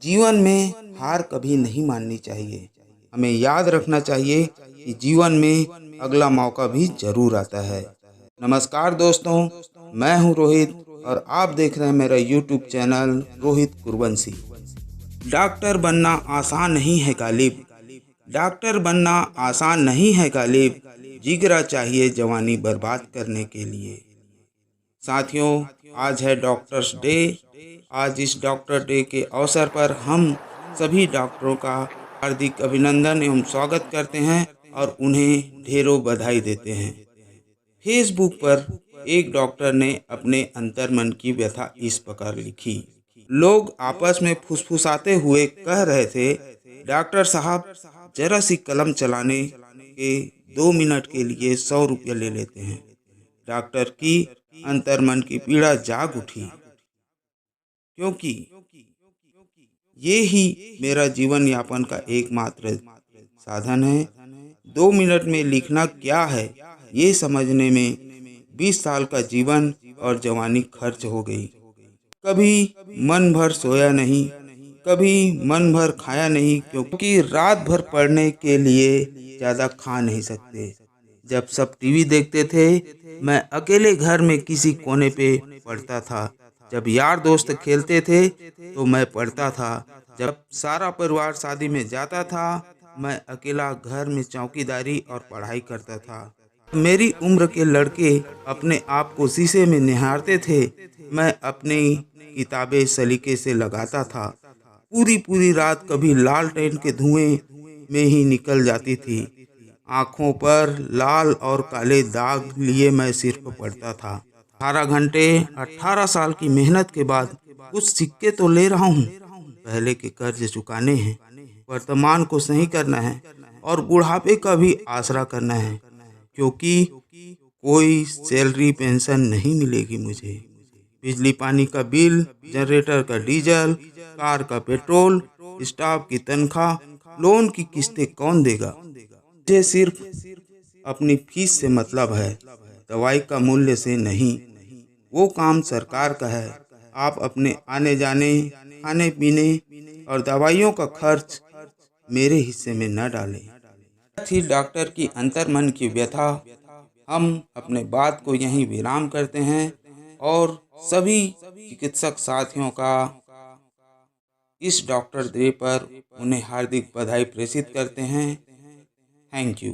जीवन में हार कभी नहीं माननी चाहिए। हमें याद रखना चाहिए कि जीवन में अगला मौका भी जरूर आता है। नमस्कार दोस्तों, मैं हूं रोहित और आप देख रहे हैं मेरा यूट्यूब चैनल रोहित कुरवंशी। डॉक्टर बनना आसान नहीं है गालिब, डॉक्टर बनना आसान नहीं है गालिब, जिगरा चाहिए जवानी बर्बाद करने के लिए। साथियों, आज है डॉक्टर्स डे। आज इस डॉक्टर डे के अवसर पर हम सभी डॉक्टरों का हार्दिक अभिनंदन एवं स्वागत करते हैं और उन्हें ढेरों बधाई देते हैं। फेसबुक पर एक डॉक्टर ने अपने अंतर्मन की व्यथा इस प्रकार लिखी। लोग आपस में फुसफुसाते हुए कह रहे थे, डॉक्टर साहब जरा सी कलम चलाने के 2 मिनट के लिए 100 रुपये ले लेते हैं। डॉक्टर की अंतर्मन की पीड़ा जाग उठी, क्योंकि ये ही मेरा जीवन यापन का एकमात्र साधन है। 2 मिनट में लिखना क्या है, ये समझने में 20 साल का जीवन और जवानी खर्च हो गई। कभी मन भर सोया नहीं, कभी मन भर खाया नहीं, क्योंकि रात भर पढ़ने के लिए ज़्यादा खा नहीं सकते। जब सब टीवी देखते थे, मैं अकेले घर में किसी कोने पे पढ़ता था। जब यार दोस्त खेलते थे तो मैं पढ़ता था। जब सारा परिवार शादी में जाता था, मैं अकेला घर में चौकीदारी और पढ़ाई करता था। मेरी उम्र के लड़के अपने आप को शीशे में निहारते थे, मैं अपनी किताबें सलीके से लगाता था। पूरी पूरी रात कभी लालटेन के धुएं में ही निकल जाती थी। आँखों पर लाल और काले दाग लिए मैं सिर्फ पढ़ता था। 18 घंटे 18 साल की मेहनत के बाद कुछ सिक्के तो ले रहा हूँ। पहले के कर्ज चुकाने हैं, वर्तमान को सही करना है और बुढ़ापे का भी आसरा करना है, क्योंकि कोई सैलरी पेंशन नहीं मिलेगी मुझे। बिजली पानी का बिल, जनरेटर का डीजल, कार का पेट्रोल, स्टाफ की तनख्वाह, लोन की किस्तें कौन देगा? मुझे सिर्फ अपनी फीस से मतलब है, दवाई का मूल्य से नहीं। वो काम सरकार का है। आप अपने आने जाने, खाने पीने और दवाइयों का खर्च मेरे हिस्से में न डालें। थी डॉक्टर की अंतर्मन की व्यथा। हम अपने बात को यहीं विराम करते हैं और सभी चिकित्सक साथियों का इस डॉक्टर डे पर उन्हें हार्दिक बधाई प्रेषित करते हैं। Thank you.